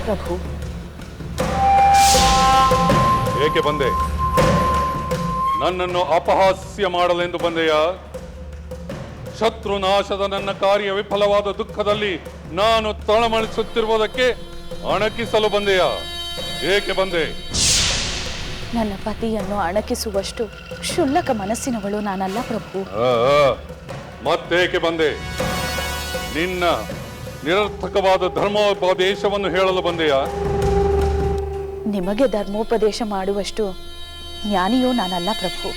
ಪ್ರಭು. ಏಕೆ ಬಂದೆ? ನನ್ನನ್ನು ಅಪಹಾಸ್ಯ ಮಾಡಲೆಂದು ಬಂದೆಯಾ? ಶತ್ರುನಾಶದ ನನ್ನ ಕಾರ್ಯ ವಿಫಲವಾದ ದುಃಖದಲ್ಲಿ ನಾನು ತಳಮಳಿಸುತ್ತಿರುವುದಕ್ಕೆ ಅಣಕಿಸಲು ಬಂದೆಯಾ? ಏಕೆ ಬಂದೆ? ನನ್ನ ಪತಿಯನ್ನು ಅಣಕಿಸುವಷ್ಟು ಕ್ಷುಲ್ಲಕ ಮನಸ್ಸಿನವಳು ನಾನಲ್ಲ ಪ್ರಭು. ಮತ್ತೇಕೆ ಬಂದೆ? ನಿನ್ನ ನಿರರ್ಥಕವಾದ ಧರ್ಮೋಪದೇಶವನ್ನು ಹೇಳಲು ಬಂದೆಯಾ? ನಿಮಗೆ ಧರ್ಮೋಪದೇಶ ಮಾಡುವಷ್ಟು ಜ್ಞಾನಿಯೂ ನಾನಲ್ಲ ಪ್ರಭು.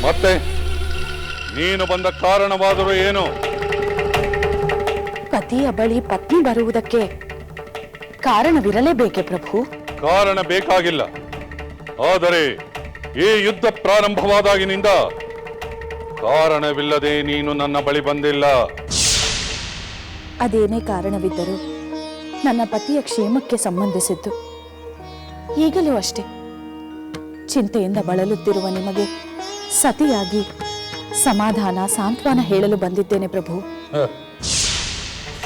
ಮತ್ತೆ ನೀನು ಬಂದ ಕಾರಣವಾದರೂ ಏನು? ಪತಿಯ ಬಳಿ ಪತ್ನಿ ಬರುವುದಕ್ಕೆ ಕಾರಣವಿರಲೇಬೇಕೆ ಪ್ರಭು? ಕಾರಣ ಬೇಕಾಗಿಲ್ಲ. ಆದರೆ ಈ ಯುದ್ಧ ಪ್ರಾರಂಭವಾದಾಗಿನಿಂದ ಕಾರಣವಿಲ್ಲದೆ ನೀನು ನನ್ನ ಬಳಿ ಬಂದಿಲ್ಲ. ಅದೇನೇ ಕಾರಣವಿದ್ದರೂ ನನ್ನ ಪತಿಯ ಕ್ಷೇಮಕ್ಕೆ ಸಂಬಂಧಿಸಿದ್ದು. ಈಗಲೂ ಅಷ್ಟೇ, ಚಿಂತೆಯಿಂದ ಬಳಲುತ್ತಿರುವ ನಿಮಗೆ ಸತಿಯಾಗಿ ಸಮಾಧಾನ ಸಾಂತ್ವನ ಹೇಳಲು ಬಂದಿದ್ದೇನೆ ಪ್ರಭು.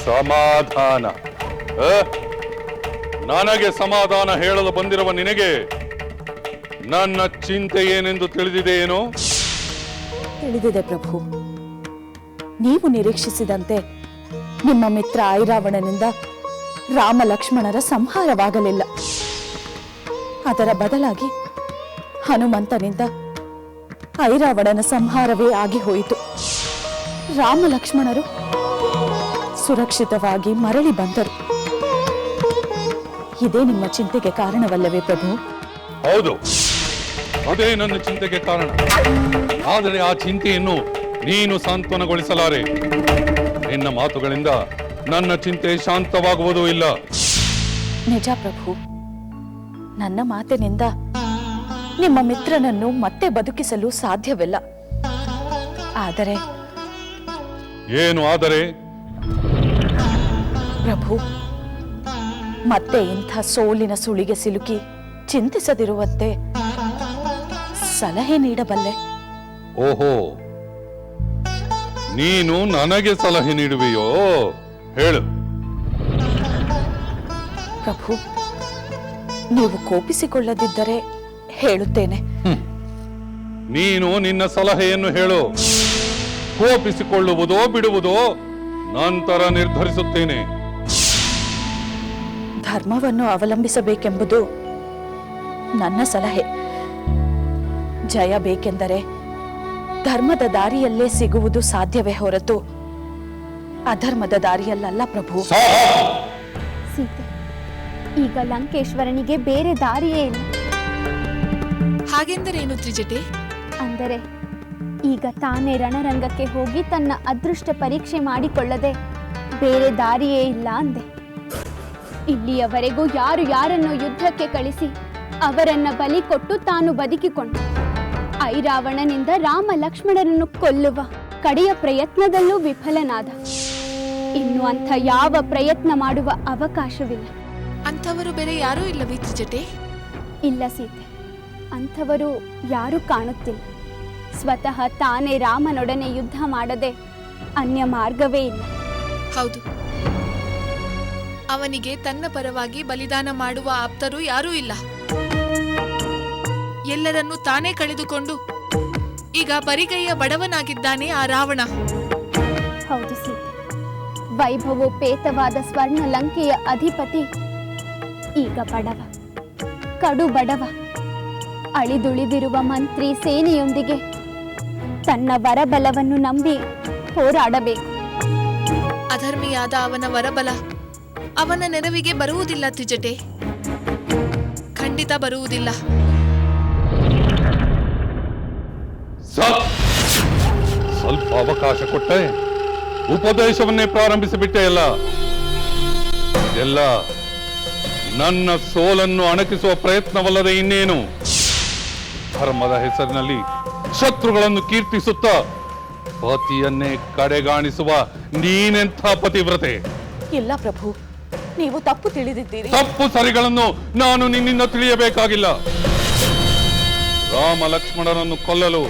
ಸಮಾಧಾನ? ನನಗೆ ಸಮಾಧಾನ ಹೇಳಲು ಬಂದಿರುವ ನಿನಗೆ ನನ್ನ ಚಿಂತೆ ಏನೆಂದು ತಿಳಿದಿದೆಯೇನೋ? ತಿಳಿದಿದೆ ಪ್ರಭು. ನೀವು ನಿರೀಕ್ಷಿಸಿದಂತೆ ನಿಮ್ಮ ಮಿತ್ರ ಐರಾವಣನಿಂದ ರಾಮ ಲಕ್ಷ್ಮಣರ ಸಂಹಾರವಾಗಲಿಲ್ಲ. ಅದರ ಬದಲಾಗಿ ಹನುಮಂತನಿಂದ ಐರಾವಣನ ಸಂಹಾರವೇ ಆಗಿ ಹೋಯಿತು. ರಾಮ ಲಕ್ಷ್ಮಣರು ಸುರಕ್ಷಿತವಾಗಿ ಮರಳಿ ಬಂದರು. ಇದೇ ನಿಮ್ಮ ಚಿಂತೆಗೆ ಕಾರಣವಲ್ಲವೇ ಪ್ರಭು? ಹೌದು, ಅದೇ ನನ್ನ ಚಿಂತೆಗೆ ಕಾರಣ. ಆದರೆ ಆ ಚಿಂತೆಯನ್ನು ನೀನು ಸಾಂತ್ವನಗೊಳಿಸಲಾರೆ. ನಿನ್ನ ಮಾತುಗಳಿಂದ ನನ್ನ ಚಿಂತೆ ಶಾಂತವಾಗುವುದೂ ಇಲ್ಲ. ನಿಜ ಪ್ರಭು, ನನ್ನ ಮಾತಿನಿಂದ ನಿಮ್ಮ ಮಿತ್ರನನ್ನು ಮತ್ತೆ ಬದುಕಿಸಲು ಸಾಧ್ಯವಿಲ್ಲ. ಆದರೆ ಏನು ಆದರೆ? ಪ್ರಭು, ಮತ್ತೆ ಇಂಥ ಸೋಲಿನ ಸುಳಿಗೆ ಸಿಲುಕಿ ಚಿಂತಿಸದಿರುವಂತೆ ಸಲಹೆ ನೀಡಬಲ್ಲೆ. ಓಹೋ, ನೀನು ನನಗೆ ಸಲಹೆ ನೀಡುವೆಯೋ? ಹೇಳು. ಪ್ರಭು, ನೀವು ಕೋಪಿಸಿಕೊಳ್ಳದಿದ್ದರೆ ಹೇಳುತ್ತೇನೆ. ನೀನು ನಿನ್ನ ಸಲಹೆಯನ್ನು ಹೇಳು. ಕೋಪಿಸಿಕೊಳ್ಳುವುದೋ ಬಿಡುವುದೋ ನಂತರ ನಿರ್ಧರಿಸುತ್ತೇನೆ. ಧರ್ಮವನ್ನು ಅವಲಂಬಿಸಬೇಕೆಂಬುದು ನನ್ನ ಸಲಹೆ. ಜಯ ಬೇಕೆಂದರೆ ಧರ್ಮದ ದಾರಿಯಲ್ಲೇ ಸಿಗುವುದು ಸಾಧ್ಯವೇ ಹೊರತು ಅಧರ್ಮದ ದಾರಿಯಲ್ಲ ಪ್ರಭು. ಸೀತೆ, ಈಗ ಲಂಕೇಶ್ವರನಿಗೆ ಬೇರೆ ದಾರಿಯೇ ಇಲ್ಲ. ಹಾಗೆಂದರೇನು ತ್ರಿಜಟೆ? ಅಂದರೆ ಈಗ ತಾನೇ ರಣರಂಗಕ್ಕೆ ಹೋಗಿ ತನ್ನ ಅದೃಷ್ಟ ಪರೀಕ್ಷೆ ಮಾಡಿಕೊಳ್ಳದೆ ಬೇರೆ ದಾರಿಯೇ ಇಲ್ಲ ಅಂದೆ. ಇಲ್ಲಿಯವರೆಗೂ ಯಾರು ಯಾರನ್ನು ಯುದ್ಧಕ್ಕೆ ಕಳಿಸಿ ಅವರನ್ನ ಬಲಿ ಕೊಟ್ಟು ತಾನು ಬದುಕಿಕೊಂಡ. ಐರಾವಣನಿಂದ ರಾಮ ಲಕ್ಷ್ಮಣರನ್ನು ಕೊಲ್ಲುವ ಕಡೆಯ ಪ್ರಯತ್ನದಲ್ಲೂ ವಿಫಲನಾದ. ಇನ್ನು ಅಂಥ ಯಾವ ಪ್ರಯತ್ನ ಮಾಡುವ ಅವಕಾಶವಿಲ್ಲ. ಅಂಥವರು ಬೇರೆ ಯಾರೂ ಇಲ್ಲವೇ ತ್ರಿಜಟೆ? ಇಲ್ಲ ಸೀತೆ, ಅಂಥವರು ಯಾರೂ ಕಾಣುತ್ತಿಲ್ಲ. ಸ್ವತಃ ತಾನೇ ರಾಮನೊಡನೆ ಯುದ್ಧ ಮಾಡದೆ ಅನ್ಯ ಮಾರ್ಗವೇ ಇಲ್ಲ. ಹೌದು, ಅವನಿಗೆ ತನ್ನ ಪರವಾಗಿ ಬಲಿದಾನ ಮಾಡುವ ಆಪ್ತರು ಯಾರೂ ಇಲ್ಲ. ಎಲ್ಲರನ್ನೂ ತಾನೇ ಕಳೆದುಕೊಂಡು ಈಗ ಬರಿಗೈಯ ಬಡವನಾಗಿದ್ದಾನೆ ಆ ರಾವಣ. ಹೌದು ಸೀತೆ, ವೈಭವೋಪೇತವಾದ ಸ್ವರ್ಣ ಲಂಕೆಯ ಅಧಿಪತಿ ಈಗ ಬಡವ, ಕಡು ಬಡವ. ಅಳಿದುಳಿದಿರುವ ಮಂತ್ರಿ ಸೇನೆಯೊಂದಿಗೆ ತನ್ನ ವರಬಲವನ್ನು ನಂಬಿ ಹೋರಾಡಬೇಕು. ಅಧರ್ಮಿಯಾದ ಅವನ ವರಬಲ ಅವನ ನೆರವಿಗೆ ಬರುವುದಿಲ್ಲ ತ್ರಿಜಟೆ, ಖಂಡಿತ ಬರುವುದಿಲ್ಲ. ಸ್ವಲ್ಪ ಅವಕಾಶ ಕೊಟ್ಟೆ ಉಪದೇಶವನ್ನೇ ಪ್ರಾರಂಭಿಸಿಬಿಟ್ಟೆಯಲ್ಲ. ಇದೆಲ್ಲ ನನ್ನ ಸೋಲನ್ನು ಅಣಕಿಸುವ ಪ್ರಯತ್ನವಲ್ಲದೆ ಇನ್ನೇನು? ಧರ್ಮದ ಹೆಸರಿನಲ್ಲಿ ಶತ್ರುಗಳನ್ನು ಕೀರ್ತಿಸುತ್ತಾ ಪತಿಯನ್ನೇ ಕಡೆಗಾಣಿಸುವ ನೀನೆಂಥ ಪತಿವ್ರತೆ? ಇಲ್ಲ ಪ್ರಭು, ನೀವು ತಪ್ಪು ತಿಳಿದಿದ್ದೀರಿ. ತಪ್ಪು ಸರಿಗಳನ್ನು ನಾನು ನಿನ್ನಿಂದ ತಿಳಿಯಬೇಕಾಗಿಲ್ಲ. ರಾಮ ಲಕ್ಷ್ಮಣರನ್ನು ಕೊಲ್ಲಲು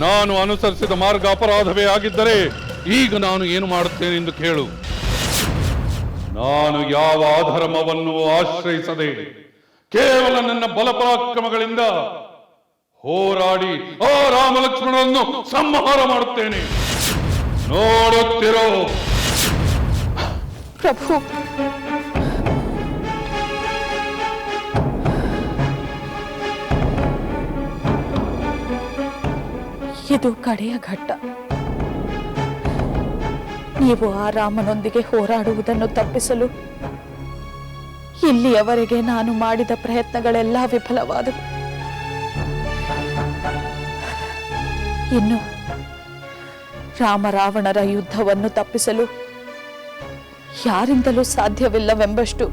ನಾನು ಅನುಸರಿಸಿದ ಮಾರ್ಗ ಅಪರಾಧವೇ ಆಗಿದ್ದರೆ ಈಗ ನಾನು ಏನು ಮಾಡುತ್ತೇನೆಂದು ಕೇಳು. ನಾನು ಯಾವ ಅಧರ್ಮವನ್ನು ಆಶ್ರಯಿಸದೆ ಕೇವಲ ನನ್ನ ಬಲಪರಾಕ್ರಮಗಳಿಂದ ಹೋರಾಡಿ ಆ ರಾಮ ಲಕ್ಷ್ಮಣರನ್ನು ಸಂಹಾರ ಮಾಡುತ್ತೇನೆ. ನೋಡುತ್ತಿರೋ. ಪ್ರಭು, ಇದು ಕಡೆಯ ಘಟ್ಟ. ನೀವು ಆ ರಾಮನೊಂದಿಗೆ ಹೋರಾಡುವುದನ್ನು ತಪ್ಪಿಸಲು ಇಲ್ಲಿಯವರೆಗೆ ನಾನು ಮಾಡಿದ ಪ್ರಯತ್ನಗಳೆಲ್ಲ ವಿಫಲವಾದವು. ಇನ್ನು ರಾಮ ರಾವಣರ ಯುದ್ಧವನ್ನು ತಪ್ಪಿಸಲು ಯಾರಿಂದಲೂ ಸಾಧ್ಯವಿಲ್ಲವೆಂಬಷ್ಟು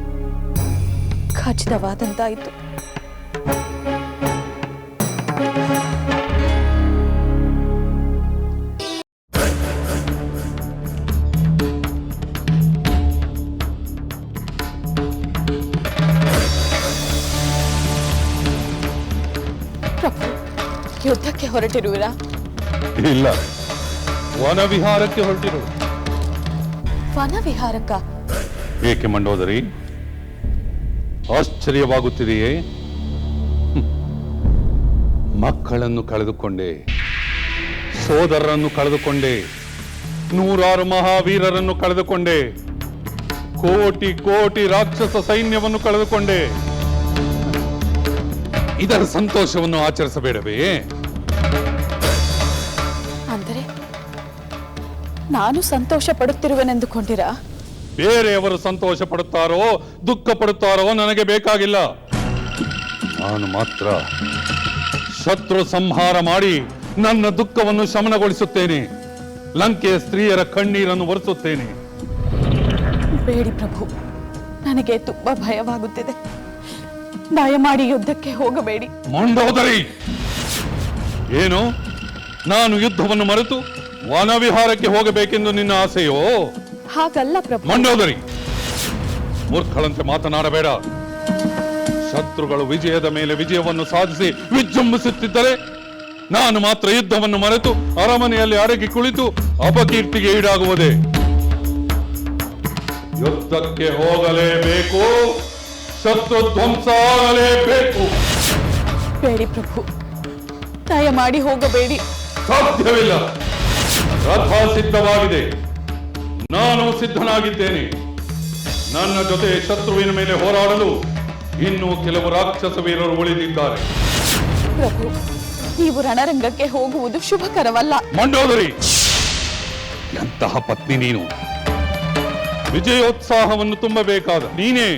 ಖಚಿತವಾದಂತಾಯಿತು. ಪ್ರಭು, ಯುದ್ಧಕ್ಕೆ ಹೊರಟಿರುವಿರಾ? ಇಲ್ಲ, ವನವಿಹಾರಕ್ಕೆ ಹೊರಟಿರು. ವನವಿಹಾರಕ್ಕ? ಏಕೆ ಮಂಡೋದರಿ, ಆಶ್ಚರ್ಯವಾಗುತ್ತಿದೆಯೇ? ಮಕ್ಕಳನ್ನು ಕಳೆದುಕೊಂಡೆ, ಸೋದರರನ್ನು ಕಳೆದುಕೊಂಡೆ, ನೂರಾರು ಮಹಾವೀರರನ್ನು ಕಳೆದುಕೊಂಡೆ, ಕೋಟಿ ಕೋಟಿ ರಾಕ್ಷಸ ಸೈನ್ಯವನ್ನು ಕಳೆದುಕೊಂಡೆ. ಇದರ ಸಂತೋಷವನ್ನು ಆಚರಿಸಬೇಡವೇ? ಅಂದರೆ ನಾನು ಸಂತೋಷ ಪಡುತ್ತಿರುವೆನೆಂದುಕೊಂಡಿರಾ? ಬೇರೆಯವರು ಸಂತೋಷ ಪಡುತ್ತಾರೋ ದುಃಖ ಪಡುತ್ತಾರೋ ನನಗೆ ಬೇಕಾಗಿಲ್ಲ. ನಾನು ಮಾತ್ರ ಶತ್ರು ಸಂಹಾರ ಮಾಡಿ ನನ್ನ ದುಃಖವನ್ನು ಶಮನಗೊಳಿಸುತ್ತೇನೆ. ಲಂಕೆಯ ಸ್ತ್ರೀಯರ ಕಣ್ಣೀರನ್ನು ಒರೆಸುತ್ತೇನೆ. ಬೇಡಿ ಪ್ರಭು, ನನಗೆ ತುಂಬಾ ಭಯವಾಗುತ್ತಿದೆ. ದಯಮಾಡಿ ಯುದ್ಧಕ್ಕೆ ಹೋಗಬೇಡಿ. ಮಂಡೋದರಿ, ಏನು ನಾನು ಯುದ್ಧವನ್ನು ಮರೆತು ವನವಿಹಾರಕ್ಕೆ ಹೋಗಬೇಕೆಂದು ನಿನ್ನ ಆಸೆಯೋ? ಹಾಗಲ್ಲ ಪ್ರಭು. ಮಂಡೋದರಿ, ಮೂರ್ಖಳಂತೆ ಮಾತನಾಡಬೇಡ. ಶತ್ರುಗಳು ವಿಜಯದ ಮೇಲೆ ವಿಜಯವನ್ನು ಸಾಧಿಸಿ ವಿಜೃಂಭಿಸುತ್ತಿದ್ದರೆ ನಾನು ಮಾತ್ರ ಯುದ್ಧವನ್ನು ಮರೆತು ಅರಮನೆಯಲ್ಲಿ ಅಡಗಿ ಕುಳಿತು ಅಪಕೀರ್ತಿಗೆ ಈಡಾಗುವುದೇ? ಯುದ್ಧಕ್ಕೆ ಹೋಗಲೇಬೇಕು, ಶತ್ರು ಧ್ವಂಸ ಆಗಲೇಬೇಕು. ಬೇಡಿ ಪ್ರಭು, ದಯಮಾಡಿ ಹೋಗಬೇಡಿ. ಸಾಧ್ಯವಿಲ್ಲ. ರಥ ಸಿದ್ಧವಾಗಿದೆ, ನಾನು ಸಿದ್ಧನಾಗಿದ್ದೇನೆ. ನನ್ನ ಜೊತೆ ಶತ್ರುವಿನ ಮೇಲೆ ಹೋರಾಡಲು ಇನ್ನೂ ಕೆಲವು ರಾಕ್ಷಸ ವೀರರು ಉಳಿದಿದ್ದಾರೆ. ಪ್ರಭು, ನೀವು ರಣರಂಗಕ್ಕೆ ಹೋಗುವುದು ಶುಭಕರವಲ್ಲ. ಮಂಡೋದರಿ, ಎಂತಹ ಪತ್ನಿ ನೀನು! ವಿಜಯೋತ್ಸಾಹವನ್ನು ತುಂಬಬೇಕಾದ ನೀನೇ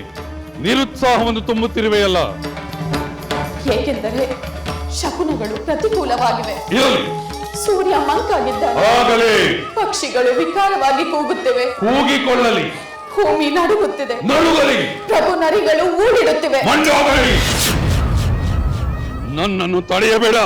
ನಿರುತ್ಸಾಹವನ್ನು ತುಂಬುತ್ತಿರುವೆಯಲ್ಲ. ಏಕೆಂದರೆ ಶಕುನಗಳು ಪ್ರತಿಕೂಲವಾಗಿವೆ. ಇರಲಿ, ಸೂರ್ಯ ಮಂಕಾಗಿದ್ದಾನೆ. ಆಗಲೇ ಪಕ್ಷಿಗಳು ವಿಕಾರವಾಗಿ ಕೂಗುತ್ತಿವೆ. ಕೂಗಿಕೊಳ್ಳಲಿ. ಭೂಮಿ ನಡುಗುತ್ತಿದೆ. ನಡುಗಲಿ. ಪ್ರಭು ನರಿಗಳು ಊಡಿಡುತ್ತಿವೆ. ಮಂಡೋದರಿ, ನನ್ನನ್ನು ತಡೆಯಬೇಡ.